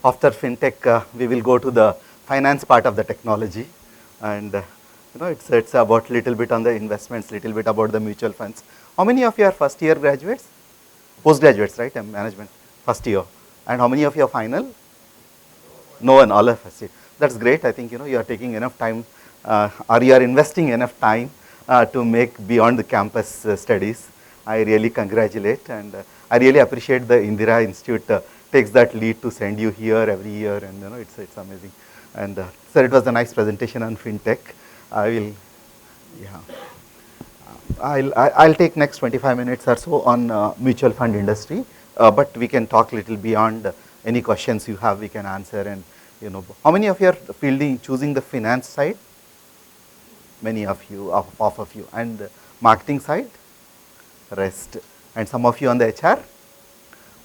after fintech, we will go to the finance part of the technology, and it's about little bit on the investments, little bit about the mutual funds. How many of you are first year graduates? Postgraduates, right? Management, first year. And how many of you are final? No one, all of us. That's great. I think you are taking enough time, or you are investing enough time to make beyond the campus studies. I really congratulate, and I really appreciate the Indira Institute takes that lead to send you here every year, and it's amazing. And sir, it was a nice presentation on fintech. I will, yeah. I'll take next 25 minutes or so on mutual fund industry, but we can talk little beyond any questions you have, we can answer. And how many of you are choosing the finance side? Many of you, half of you. And marketing side? Rest. And some of you on the HR?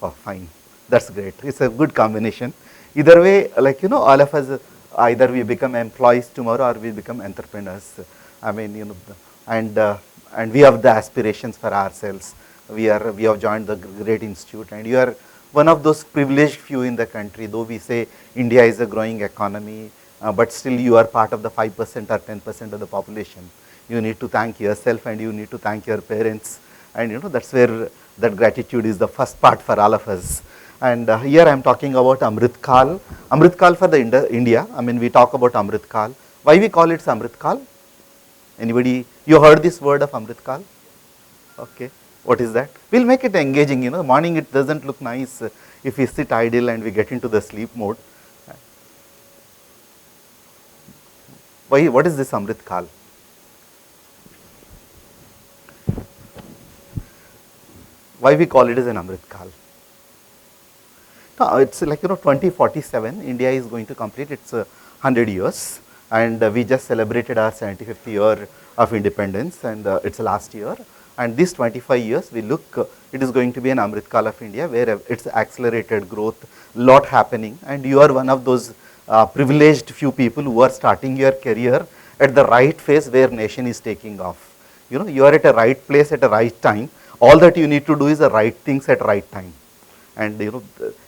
Oh, fine. That's great. It's a good combination. Either way, like all of us, either we become employees tomorrow or we become entrepreneurs. I mean, and we have the aspirations for ourselves. We have joined the great institute, and you are one of those privileged few in the country. Though we say India is a growing economy, but still you are part of the 5% or 10% of the population. You need to thank yourself, and you need to thank your parents, and that's where that gratitude is the first part for all of us. And here I am talking about Amrit Kal. Amrit Kal for the India. I mean, we talk about Amrit Kal. Why we call it Amrit Kal? Anybody? You heard this word of Amrit Kal? Okay. What is that? We'll make it engaging. Morning it doesn't look nice if we sit idle and we get into the sleep mode. Why? What is this Amrit Kal? Why we call it as an Amrit Kal? No, it's like 2047. India is going to complete its 100 years, and we just celebrated our 75th year of independence, and it's last year. And this 25 years, we look, it is going to be an Amrit Kal of India, where it's accelerated growth, lot happening, and you are one of those privileged few people who are starting your career at the right phase where nation is taking off. You are at a right place at a right time. All that you need to do is the right things at right time, and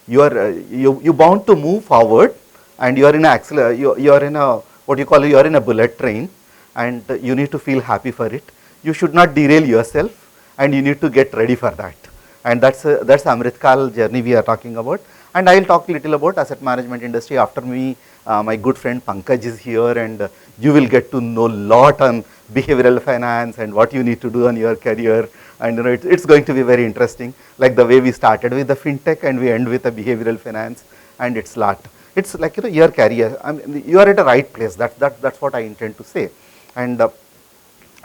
you bound to move forward, and you are in a you are in a what you call you are in a bullet train, and you need to feel happy for it. You should not derail yourself, and you need to get ready for that. And that's Amrit Kal journey we are talking about. And I will talk a little about asset management industry. After me, my good friend Pankaj is here, and you will get to know a lot on behavioral finance and what you need to do on your career. And it's going to be very interesting, like the way we started with the fintech and we end with the behavioral finance, and it's lot. It's like your career. I mean, you are at the right place. That's what I intend to say. And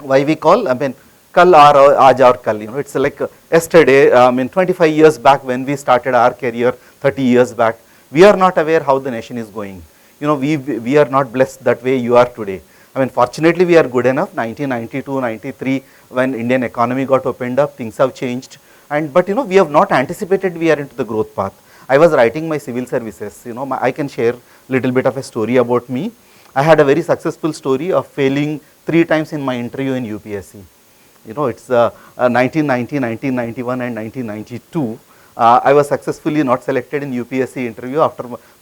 why we call, I mean, kal or aaj or kal, it's like yesterday, 25 years back when we started our career, 30 years back, we are not aware how the nation is going. We are not blessed that way you are today. I mean, fortunately we are good enough. 1992, 93, when Indian economy got opened up, things have changed. But we have not anticipated we are into the growth path. I was writing my civil services, I can share little bit of a story about me. I had a very successful story of failing 3 times in my interview in UPSC. It's 1990, 1991 and 1992. I was successfully not selected in UPSC interview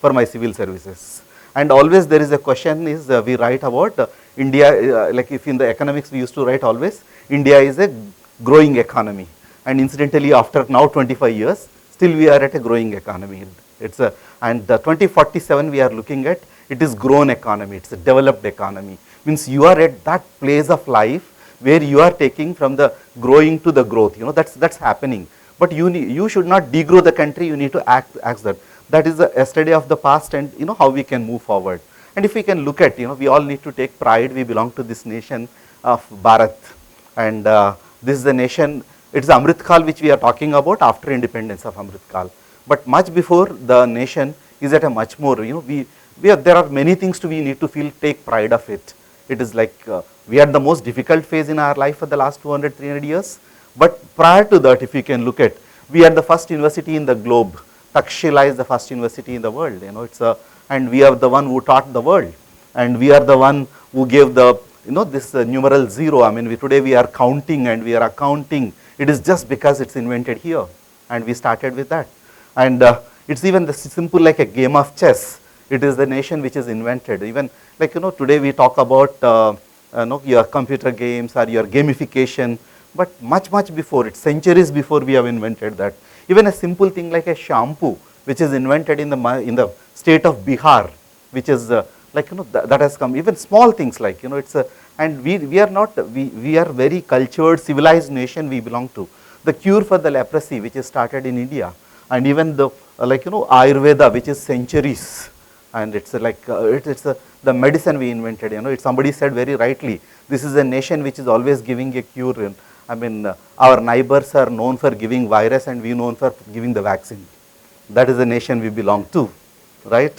for my civil services. And always there is a question is we write about India, like if in the economics we used to write always, India is a growing economy. And incidentally after now 25 years, still we are at a growing economy. And the 2047 we are looking at, it is grown economy, it's a developed economy. Means you are at that place of life where you are taking from the growing to the growth, that's happening. But you should not degrow the country, you need to act that. That is a study of the past, and how we can move forward. And if we can look at, we all need to take pride, we belong to this nation of Bharat. And this is the nation, it's Amrit Kal which we are talking about after independence of Amrit Kal. But much before, the nation is at a much more, there are many things we need to take pride of it. It is like we are the most difficult phase in our life for the last 200, 300 years. But prior to that, if you can look at, we are the first university in the globe. Takshila is the first university in the world. And we are the one who taught the world. And we are the one who gave the, this numeral 0. I mean, today we are counting and we are accounting. It is just because it's invented here. And we started with that. And It's even the simple like a game of chess. It is the nation which is invented. Even like, today we talk about your computer games or your gamification, but much, much before, it's centuries before we have invented that. Even a simple thing like a shampoo, which is invented in the state of Bihar, which is like, that has come. Even small things like, it's a, and we are not, we are very cultured, civilized nation we belong to. The cure for the leprosy, which is started in India, and even the like, Ayurveda, which is centuries, and it's like the medicine we invented. Somebody said very rightly, this is a nation which is always giving a cure. I mean, our neighbors are known for giving virus, and we known for giving the vaccine. That is the nation we belong to, right?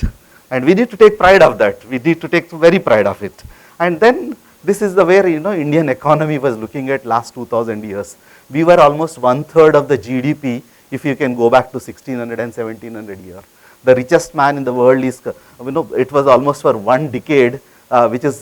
And we need to take pride of that. We need to take very pride of it. And then this is the where Indian economy was looking at last 2000 years. We were almost 1/3 of the GDP if you can go back to 1600 and 1700 years. The richest man in the world is, it was almost for 1 decade, which is,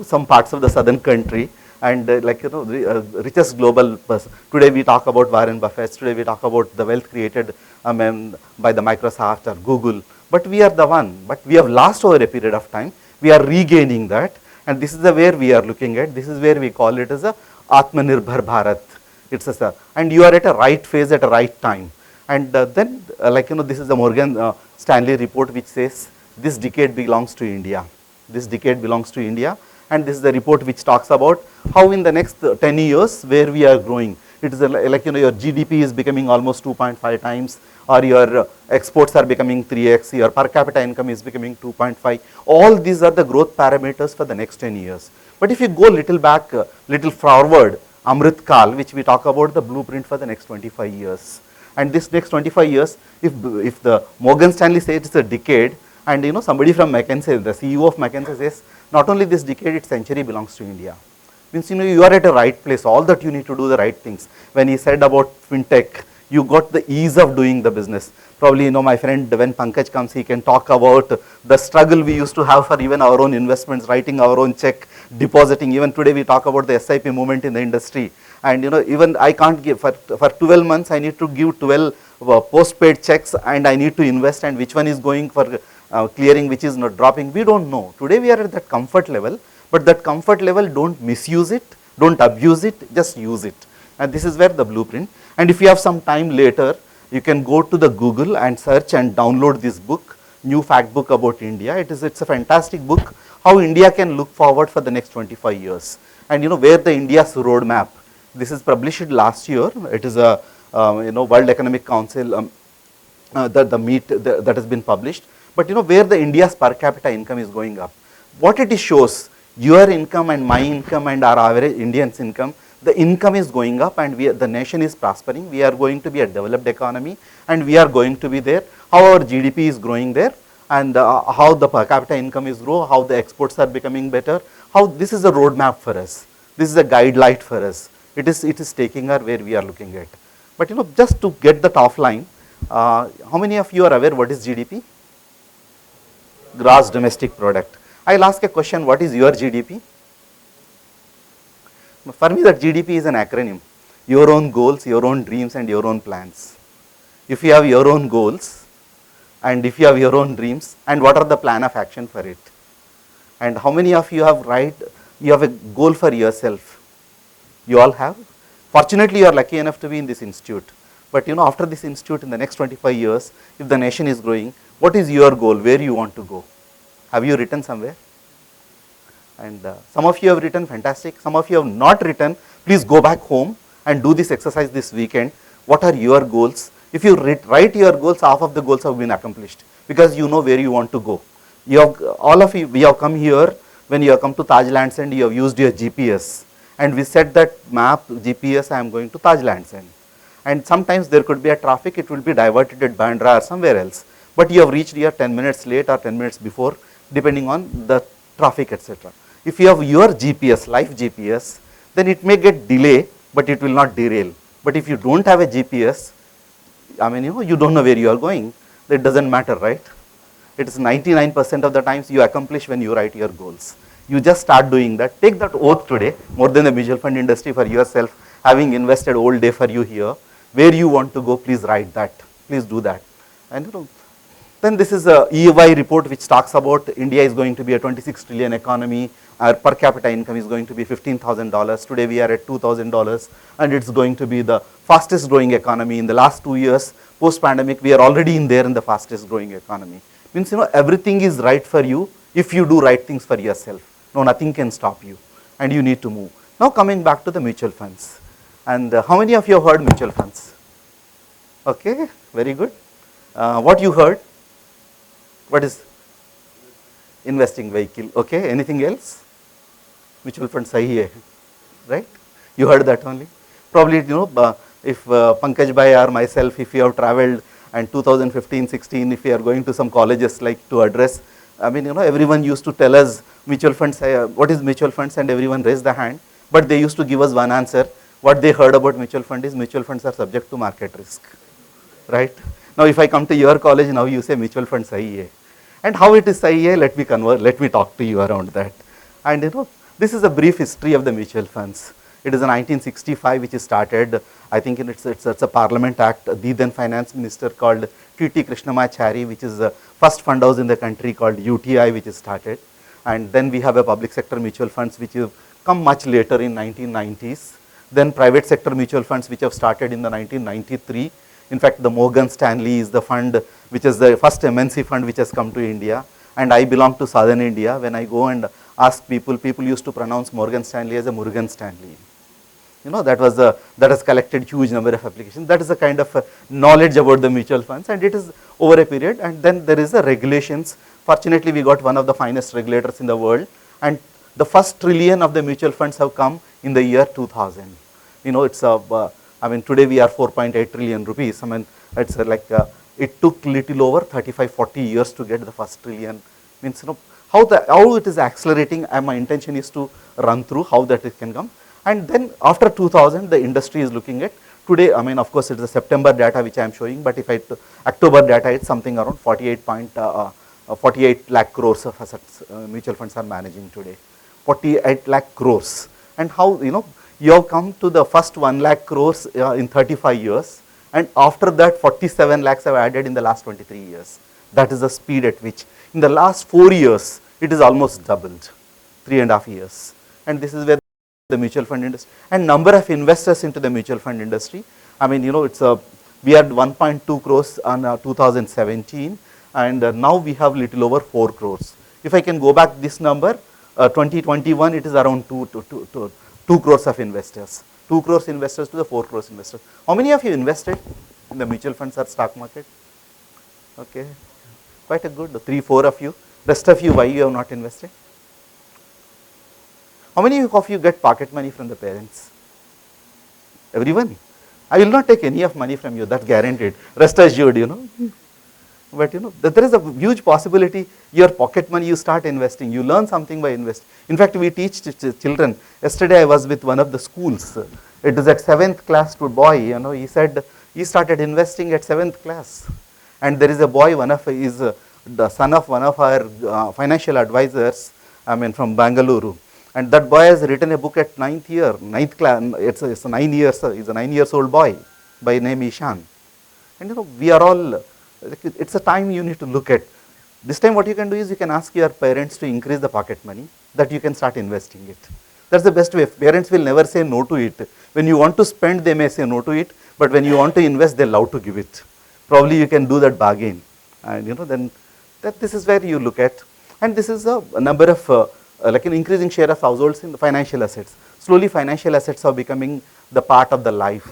some parts of the southern country, and richest global person. Today we talk about Warren Buffett, today we talk about the wealth created by the Microsoft or Google, but we are the one, but we have lost over a period of time. We are regaining that, and this is the where we are looking at. This is where we call it as a Atmanirbhar Bharat. It's a, and you are at a right phase at a right time. And then this is the Morgan Stanley report which says this decade belongs to India. This decade belongs to India, and this is the report which talks about how in the next 10 years where we are growing. It is like your GDP is becoming almost 2.5 times, or your exports are becoming 3x, your per capita income is becoming 2.5. All these are the growth parameters for the next 10 years. But if you go little back, little forward, Amrit Kal, which we talk about the blueprint for the next 25 years. And this next 25 years, if the Morgan Stanley says it's a decade, and somebody from McKinsey, the CEO of McKinsey says, not only this decade, its century belongs to India. Means you are at a right place, all that you need to do the right things. When he said about fintech, you got the ease of doing the business. Probably, my friend, when Pankaj comes, he can talk about the struggle we used to have for even our own investments, writing our own check, depositing. Even today we talk about the SIP movement in the industry. And even I can't give, for 12 months, I need to give 12 postpaid checks, and I need to invest, and which one is going for clearing, which is not dropping. We don't know. Today we are at that comfort level, but that comfort level, don't misuse it, don't abuse it, just use it. And this is where the blueprint. And if you have some time later, you can go to the Google and search and download this book, New Fact Book About India. It's a fantastic book, how India can look forward for the next 25 years. And where the India's roadmap. This is published last year. It is a World Economic Council that has been published. But where the India's per capita income is going up. What it shows, your income and my income and our average Indian's income, the income is going up, and the nation is prospering. We are going to be a developed economy, and we are going to be there. How our GDP is growing there, and how the per capita income is growing, how the exports are becoming better. How this is a roadmap for us. This is a guide light for us. It is taking us where we are looking at. But just to get the top line, how many of you are aware what is GDP? Gross domestic product. I'll ask a question, what is your GDP? For me, that GDP is an acronym. Your own goals, your own dreams, and your own plans. If you have your own goals, and if you have your own dreams, and what are the plan of action for it? And how many of you have you have a goal for yourself? You all have? Fortunately, you are lucky enough to be in this institute. But after this institute, in the next 25 years, if the nation is growing, what is your goal? Where you want to go? Have you written somewhere? And some of you have written, fantastic. Some of you have not written. Please go back home and do this exercise this weekend. What are your goals? If you write your goals, half of the goals have been accomplished, because you know where you want to go. All of you, we have come here, when you have come to Taj Lands End, you have used your GPS. And we set that map, GPS, I am going to Taj Lands End. And sometimes there could be a traffic, it will be diverted at Bandra or somewhere else. But you have reached here 10 minutes late or 10 minutes before, depending on the traffic, etc. If you have your GPS, live GPS, then it may get delay, but it will not derail. But if you don't have a GPS, I mean, you don't know where you are going. That doesn't matter, right? It is 99% of the times you accomplish when you write your goals. You just start doing that. Take that oath today, more than the mutual fund industry, for yourself, having invested all day for you here. Where you want to go, please write that. Please do that. And then this is a EY report which talks about India is going to be a 26 trillion economy. Our per capita income is going to be $15,000. Today we are at $2,000, and it's going to be the fastest growing economy in the last 2 years. Post pandemic, we are already in the fastest growing economy. Means everything is right for you if you do right things for yourself. No, nothing can stop you, and you need to move. Now coming back to the mutual funds, and how many of you have heard mutual funds? Okay, very good. What you heard? What is investing vehicle? Okay, anything else? Mutual fund sahi hai, right? You heard that only. Probably if Pankaj Bhai or myself, if you have travelled and 2015-16, if we are going to some colleges like to address, I mean everyone used to tell us mutual funds. What is mutual funds? And everyone raised the hand, but they used to give us one answer. What they heard about mutual fund is mutual funds are subject to market risk, right? Now if I come to your college, now you say mutual fund sahi hai. And how it is sahi hai, let me talk to you around that. And this is a brief history of the mutual funds. It is in 1965 which is started. I think it's a Parliament Act. The then Finance Minister called T.T. Krishnamachari, which is the first fund house in the country called UTI, which is started. And then we have a public sector mutual funds which have come much later in 1990s. Then private sector mutual funds which have started in the 1993. In fact, the Morgan Stanley is the fund which is the first MNC fund which has come to India. And I belong to Southern India. When I go and ask people, people used to pronounce Morgan Stanley as a Murugan Stanley. That has collected huge number of applications. That is a kind of knowledge about the mutual funds, and it is over a period. And then there is the regulations. Fortunately, we got one of the finest regulators in the world, and the first trillion of the mutual funds have come in the year 2000. It's I mean, today we are 4.8 trillion rupees. I mean, it's it took little over 35-40 years to get the first trillion. Means how it is accelerating. My intention is to run through how that it can come. And then after 2000, the industry is looking at today. I mean, of course, it is the September data which I am showing, but if I October data, it's something around 48 lakh crores of assets mutual funds are managing today. 48 lakh crores. And how you have come to the first 1 lakh crores in 35 years, and after that 47 lakhs have added in the last 23 years. That is the speed at which in the last 4 years it is almost doubled, 3.5 years. And this is where the mutual fund industry and number of investors into the mutual fund industry. I mean, we had 1.2 crores on 2017, and now we have little over 4 crores. If I can go back this number, 2021, it is around 2 crores of investors. 2 crores investors to the 4 crores investors. How many of you invested in the mutual funds or stock market? Okay, quite a good 3-4 of you. Rest of you, why you have not invested? How many of you get pocket money from the parents? Everyone? I will not take any of money from you, that's guaranteed. Rest assured, But there is a huge possibility your pocket money you start investing, you learn something by investing. In fact, we teach children. Yesterday I was with one of the schools. It is at 7th class to boy, he said he started investing at 7th class. And there is a boy, the son of one of our financial advisors, I mean from Bangalore. And that boy has written a book at 9th class, it's 9 years, he's a 9 years old boy by name Ishan. And we are all, it's a time you need to look at. This time what you can do is you can ask your parents to increase the pocket money, that you can start investing it. That's the best way. Parents will never say no to it. When you want to spend, they may say no to it, but when you want to invest, they love to give it. Probably you can do that bargain. And then this is where you look at. And this is a number of, like an increasing share of households in the financial assets. Slowly financial assets are becoming the part of the life.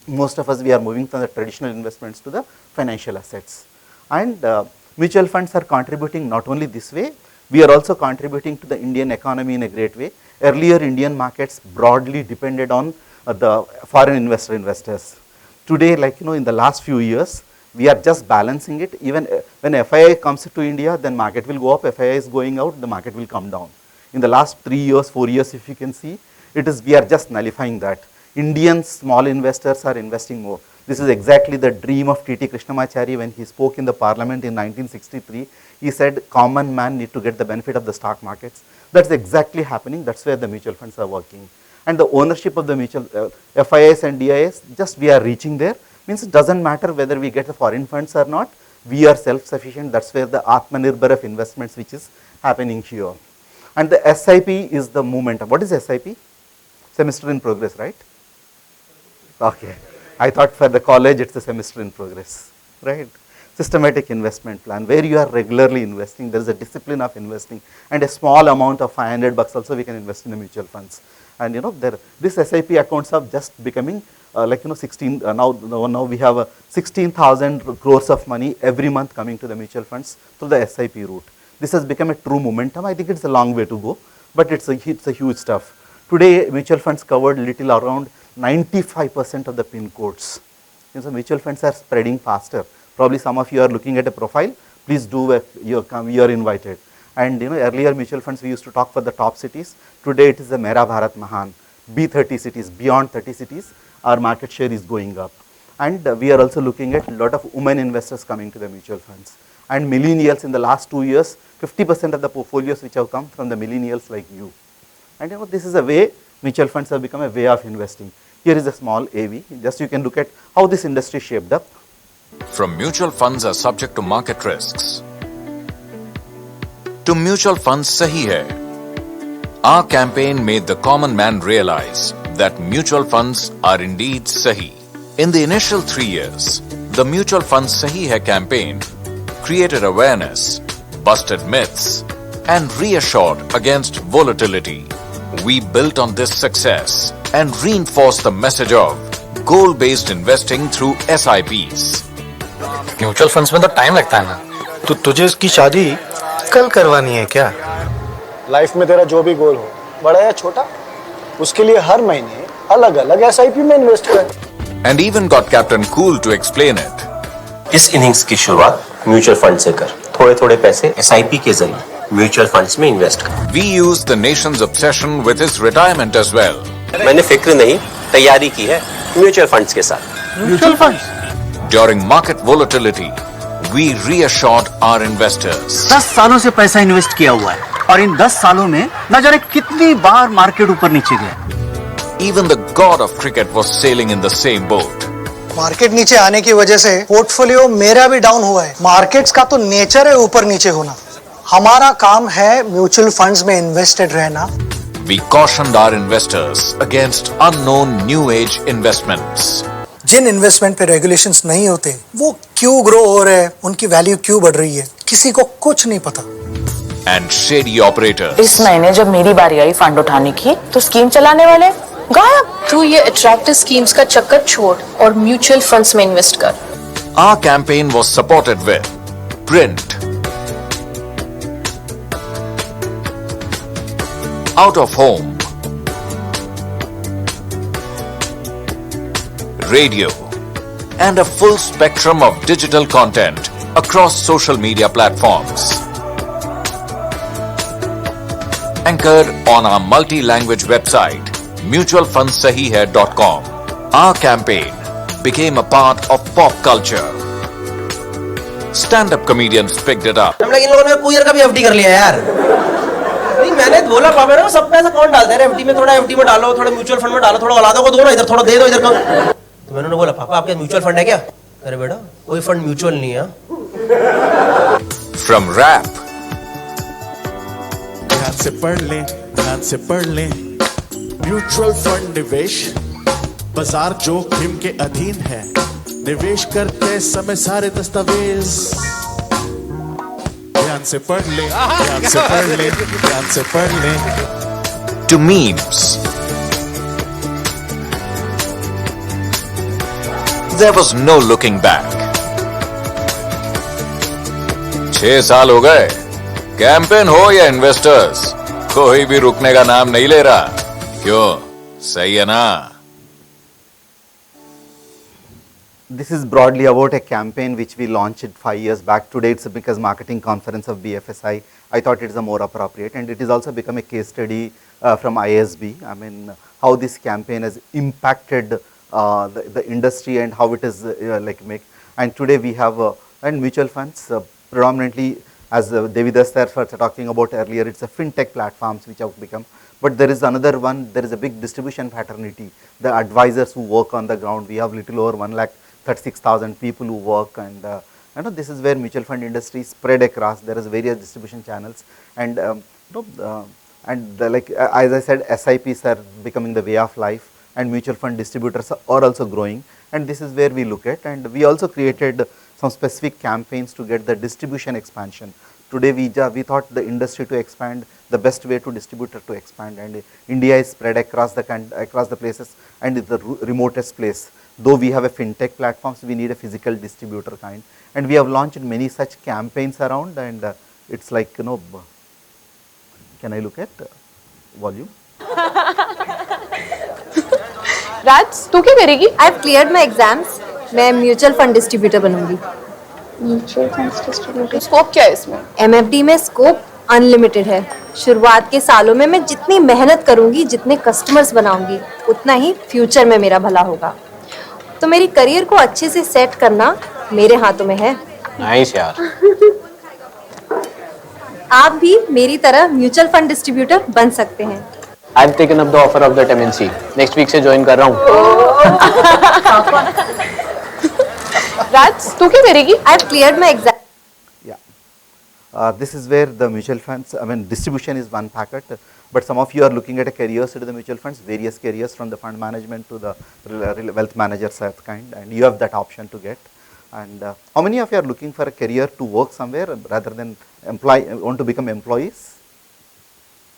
Most of us, we are moving from the traditional investments to the financial assets. And mutual funds are contributing not only this way, we are also contributing to the Indian economy in a great way. Earlier Indian markets broadly depended on the foreign investors. Today, in the last few years, we are just balancing it. Even when FII comes to India, then market will go up. FII is going out, the market will come down. In the last 3 years, 4 years, if you can see, we are just nullifying that. Indian small investors are investing more. This is exactly the dream of T.T. Krishnamachari when he spoke in the parliament in 1963. He said, common man need to get the benefit of the stock markets. That's exactly happening. That's where the mutual funds are working. And the ownership of the mutual FIIs and DIIs, just we are reaching there. Means it doesn't matter whether we get the foreign funds or not, we are self-sufficient. That's where the Atmanirbhar of investments which is happening here. And the SIP is the momentum. What is SIP? Semester in progress, right? Okay. I thought for the college it's a semester in progress, right? Systematic investment plan where you are regularly investing. There is a discipline of investing, and a small amount of $500 also we can invest in the mutual funds. And this SIP accounts are just becoming 16. Now we have 16,000 crores of money every month coming to the mutual funds through the SIP route. This has become a true momentum. I think it's a long way to go, but it's a huge stuff. Today, mutual funds covered little around 95% of the pin codes. Mutual funds are spreading faster. Probably some of you are looking at a profile. Please do. You are invited. And earlier mutual funds we used to talk for the top cities. Today it is the Mera Bharat Mahan, B30 cities, beyond 30 cities. Our market share is going up, and we are also looking at a lot of women investors coming to the mutual funds. And millennials in the last 2 years, 50% of the portfolios which have come from the millennials like you. And this is a way mutual funds have become a way of investing. Here is a small AV. Just you can look at how this industry shaped up. From mutual funds are subject to market risks to mutual funds sahi hai. Our campaign made the common man realize that mutual funds are indeed sahi. In the initial 3 years, the Mutual Funds Sahi Hai campaign created awareness, busted myths, and reassured against volatility. We built on this success and reinforced the message of goal-based investing through SIPs. Mutual funds में तो time लगता है ना, तो तुझे इसकी शादी कल करवानी है क्या? लाइफ में तेरा जो भी गोल हो, बड़ा या छोटा, उसके लिए हर महीने अलग-अलग एसआईपी में इन्वेस्ट कर. And even got Captain Cool to explain it. इस इनिंग्स की शुरुआत म्यूचुअल फंड से कर. थोड़े-थोड़े पैसे एसआईपी के जरिए म्यूचुअल फंड्स में इन्वेस्ट कर. We used the nation's obsession with his retirement as well. मैंने फिक्र नहीं, तैयारी की है म्यूचुअल फंड्स के साथ. Mutual funds. During market volatility, we reassured our investors. 10 सालों से पैसा इन्वेस्ट किया हुआ है और इन 10 सालों में न जाने कितनी बार मार्केट ऊपर नीचे गया. Even the god of cricket was sailing in the same boat. Market नीचे आने की वजह से पोर्टफोलियो मेरा भी डाउन हुआ है. मार्केट्स का तो नेचर है ऊपर नीचे होना. हमारा काम है म्यूचुअल फंड्स में इन्वेस्टेड रहना. We cautioned our investors against unknown new age investments. Jin investment पे रेगुलेशंस नहीं होते, वो क्यों ग्रो हो रहे हैं, उनकी वैल्यू क्यों बढ़ रही है, किसी को कुछ नहीं पता. And shady operators. इस महीने जब मेरी बारी आई फंड उठाने की, तो स्कीम चलाने वाले गायब. तू ये अट्रैक्टिव स्कीम्स का चक्कर छोड़ और म्यूचुअल फंड्स में इन्वेस्ट कर. Our campaign was supported with print, out of home, radio, and a full spectrum of digital content across social media platforms. Anchored on our multi-language website, mutualfundssahihai.com, our campaign became a part of pop culture. Stand-up comedians picked it up. हम लोग इन लोगों ने कुयर का भी FD कर लिया यार. नहीं मैंने बोला पापा ना सब पैसा कौन डालता है एफडी में, थोड़ा एफडी में डालो, थोड़ा म्यूचुअल फंड में डालो, थोड़ा औलादों को दो ना, इधर थोड़ा दे दो इधर को. तो मैंने बोला पापा आपके म्यूचुअल फंड है क्या? अरे बेटा कोई फंड म्यूचुअल नहीं है. From rap, ध्यान से पढ़ ले म्यूचुअल फंड निवेश बाजार जोखिम के अधीन है. निवेश करते समय सारे दस्तावेज ध्यान से पढ़ ले. to memes. There was no looking back. 6 साल हो गए. कैंपेन हो या इन्वेस्टर्स, कोई भी रुकने का नाम नहीं ले रहा. क्यों? सही है ना? This is broadly about a campaign which we launched 5 years back. Today it's a because marketing conference of BFSI. I thought it is a more appropriate, and it is also become a case study from ISB. I mean, how this campaign has impacted the industry and how it is make. And today we have and mutual funds predominantly, as Devidas sir was talking about earlier, it's a fintech platforms which have become. But there is another one. There is a big distribution fraternity. The advisors who work on the ground. We have little over 1 lakh 36,000 people who work, and this is where mutual fund industry is spread across. There is various distribution channels, and as I said, SIPs are becoming the way of life, and mutual fund distributors are also growing, and this is where we look at, and we also created some specific campaigns to get the distribution expansion. Today we thought the industry to expand, the best way to distributor to expand, and India is spread across the places, and it's the remotest place. Though we have a fintech platforms, we need a physical distributor kind, and we have launched many such campaigns around, and it's like, can I look at volume? राज तू क्या करेगी? I have cleared my exams, मैं mutual fund distributor बनूंगी। Mutual funds distributor scope क्या है इसमें? MFD में scope unlimited है। शुरुआत के सालों में मैं जितनी मेहनत करूंगी, जितने कस्टमर्स बनाऊंगी, उतना ही फ्यूचर में मेरा भला होगा। तो मेरी करियर को अच्छे से सेट करना मेरे हाथों में है। नाइस यार। आप भी मेरी तरह म्यूचुअल फंड डिस्ट्रीब्यूटर बन सकते हैं। I've taken up the offer of that MNC. Next week से ज्वाइन कर रहा हूँ। राज तू क्या करेगी? I have cleared my exam. This is where the mutual funds, distribution is one packet, but some of you are looking at a careers to the mutual funds, various careers from the fund management to the wealth managers kind, and you have that option to get. And how many of you are looking for a career to work somewhere rather than want to become employees?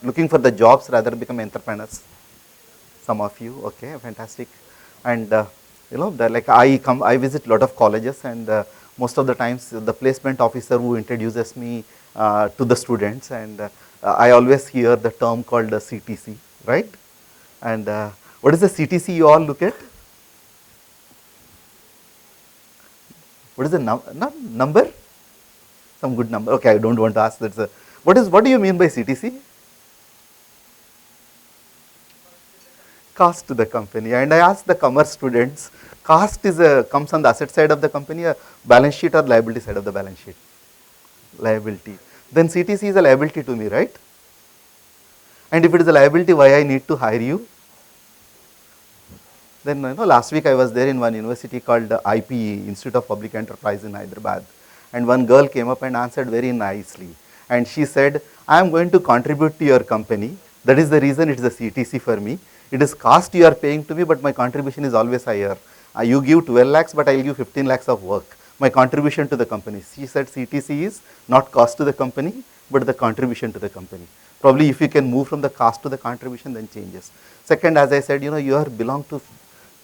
Looking for the jobs rather than become entrepreneurs? Some of you, okay, fantastic. And I visit a lot of colleges, and most of the times the placement officer who introduces me to the students, and I always hear the term called CTC, right? And what is the CTC you all look at? What is the number? Some good number. Okay, I don't want to ask. What do you mean by CTC? Cost to the company. And I asked the commerce students, cost comes on the asset side of the company, balance sheet, or liability side of the balance sheet? Liability. Then CTC is a liability to me, right? And if it is a liability, why I need to hire you? Then last week I was there in one university called IPE, Institute of Public Enterprise in Hyderabad, and one girl came up and answered very nicely, and she said, I am going to contribute to your company. That is the reason it is a CTC for me. It is cost you are paying to me, but my contribution is always higher. You give 12 lakhs, but I will give 15 lakhs of work. My contribution to the company. She said CTC is not cost to the company, but the contribution to the company. Probably if you can move from the cost to the contribution, then changes. Second, as I said, you are belong to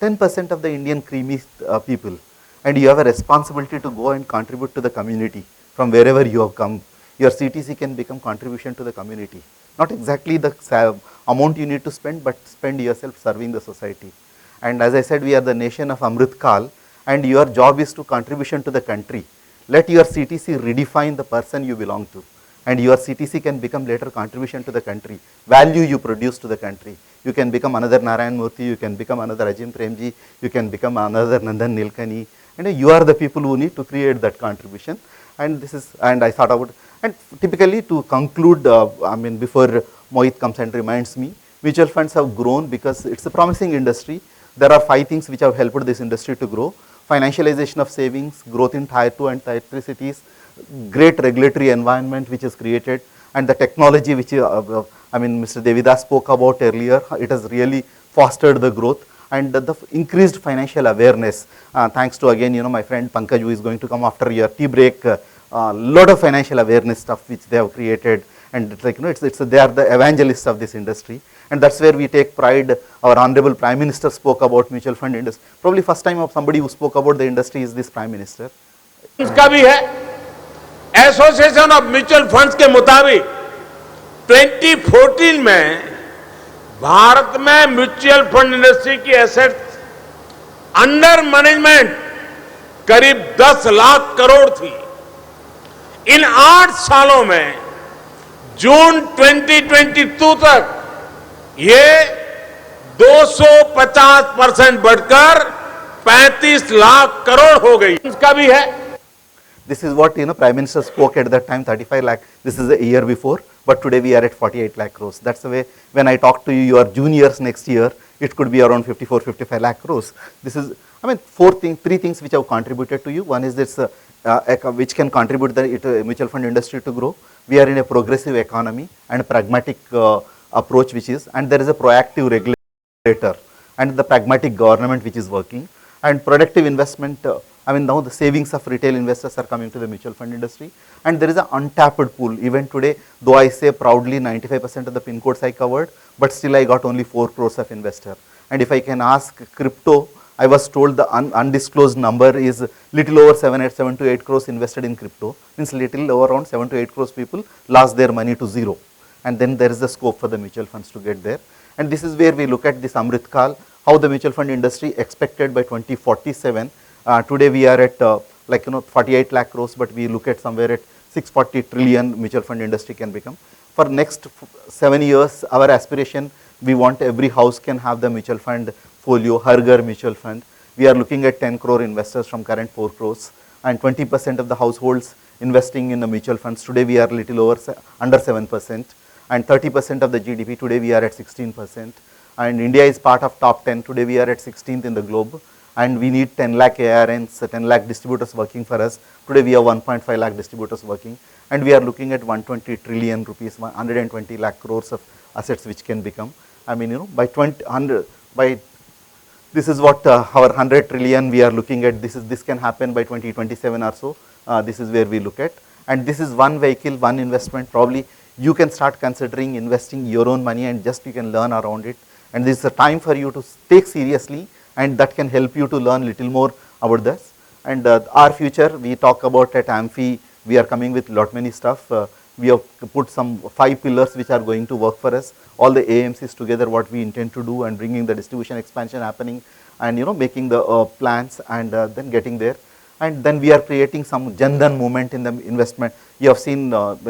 10% of the Indian creamy people, and you have a responsibility to go and contribute to the community from wherever you have come. Your CTC can become contribution to the community. Not exactly the amount you need to spend, but spend yourself serving the society. And as I said, we are the nation of Amrit Kal, and your job is to contribution to the country. Let your CTC redefine the person you belong to, and your CTC can become later contribution to the country, value you produce to the country. You can become another Narayan Murthy, you can become another Ajim Premji, you can become another Nandan Nilekani, and you are the people who need to create that contribution. And I thought about, and typically to conclude, before Mohit comes and reminds me, mutual funds have grown because it's a promising industry. There are 5 things which have helped this industry to grow: financialization of savings, growth in tier 2 and tier 3 cities, great regulatory environment which is created, and the technology which Mr. Devidas spoke about earlier. It has really fostered the growth, and the increased financial awareness. Thanks to again, my friend Pankaj, who is going to come after your tea break. Lot of financial awareness stuff which they have created, and it's like, they are the evangelists of this industry, and that's where we take pride. Our honorable Prime Minister spoke about mutual fund industry. Probably first time of somebody who spoke about the industry is this Prime Minister. इसका भी है, association of mutual funds के मुताबिक 2014 में भारत में mutual fund industry की assets under management करीब 10 लाख करोड़ थी। इन 8 सालों में जून 2022 तक ये 250% बढ़कर 35 लाख करोड़ हो गई। इसका भी है। This is what Prime Minister spoke at that time, 35 lakh. This is a year before, but today we are at 48 lakh crores. That's the way when I talk to you, your juniors next year, it could be around 54, 55 lakh crores. This is, I mean, three things which have contributed to you. One is this, which can contribute the mutual fund industry to grow. We are in a progressive economy and a pragmatic approach which is, and there is a proactive regulator and the pragmatic government which is working, and productive investment. I mean, now the savings of retail investors are coming to the mutual fund industry, and there is an untapped pool. Even today, though I say proudly 95% of the pin codes I covered, but still I got only 4 crores of investor. And if I can ask crypto, I was told the undisclosed number is little over 7 to 8 crores invested in crypto. Means little over around 7 to 8 crores people lost their money to zero. And then there is the scope for the mutual funds to get there. And this is where we look at this Amrit Kal, how the mutual fund industry expected by 2047. Today we are at 48 lakh crores, but we look at somewhere at 640 trillion mutual fund industry can become. For next 7 years, our aspiration, we want every house can have the mutual fund folio, Har Ghar mutual fund. We are looking at 10 crore investors from current 4 crores and 20% of the households investing in the mutual funds. Today we are little over under 7% and 30% of the GDP. Today we are at 16%. And India is part of top 10. Today we are at 16th in the globe. And we need 10 lakh ARNs, 10 lakh distributors working for us. Today we have 1.5 lakh distributors working. And we are looking at 120 trillion rupees, 120 lakh crores of assets which can become. I mean, by this is what our 100 trillion we are looking at. This can happen by 2027 or so. This is where we look at. And this is one vehicle, one investment. Probably you can start considering investing your own money and just you can learn around it. And this is a time for you to take seriously, and that can help you to learn little more about this. And our future, we talk about at Amphi, we are coming with lot many stuff. We have put some 5 pillars which are going to work for us. All the AMCs together, what we intend to do, and bringing the distribution expansion happening, and making the plans, and then getting there. And then we are creating some Jan Dhan movement in the investment. You have seen, now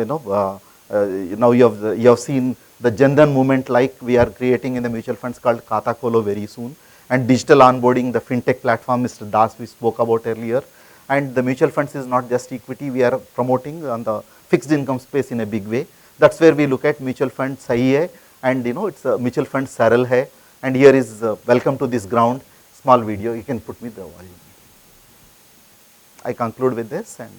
you have seen the Jan Dhan movement like we are creating in the mutual funds called Khata Kholo very soon. And digital onboarding, the fintech platform, Mr. Das, we spoke about earlier. And the mutual funds is not just equity, we are promoting on the fixed income space in a big way. That's where we look at mutual fund Sahi hai, and it's a mutual fund Saral hai. And here is welcome to this ground, small video. You can put me the volume. I conclude with this. And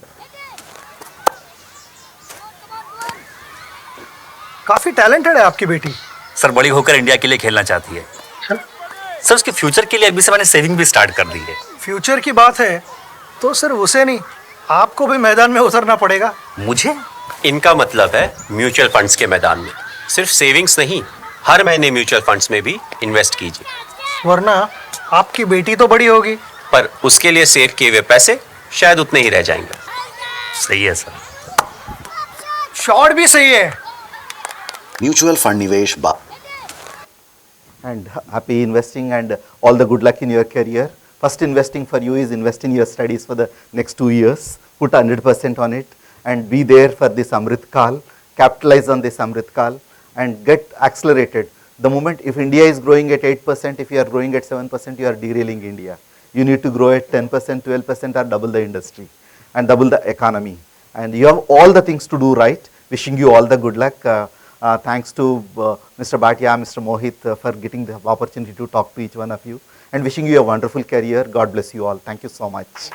काफी talented है आपकी बेटी। Sir बड़ी होकर India के लिए खेलना चाहती है। सर उसके फ्यूचर के लिए अभी से मैंने सेविंग भी स्टार्ट कर दी है। फ्यूचर की बात है तो सिर्फ उसे नहीं, आपको भी मैदान में उतरना पड़ेगा। मुझे? इनका मतलब है म्यूचुअल फंड्स के मैदान में सिर्फ सेविंग्स नहीं, हर महीने म्यूचुअल फंड्स में भी इन्वेस्ट कीजिए। वरना आपकी बेटी तो बड़ी होगी, पर उसके लिए सेव किए हुए पैसे शायद उतने ही रह जाएंगे। सही है सर। शॉर्ट भी सही है। म्यूचुअल फंड निवेश and happy investing and all the good luck in your career. First investing for you is invest in your studies for the next 2 years. Put 100% on it and be there for this Amrit Kal. Capitalize on this Amrit Kal and get accelerated. The moment if India is growing at 8%, if you are growing at 7%, you are derailing India. You need to grow at 10%, 12% or double the industry and double the economy. And you have all the things to do right. Wishing you all the good luck. Thanks to Mr. Bhatia, Mr. Mohit for getting the opportunity to talk to each one of you, and wishing you a wonderful career. God bless you all. Thank you so much.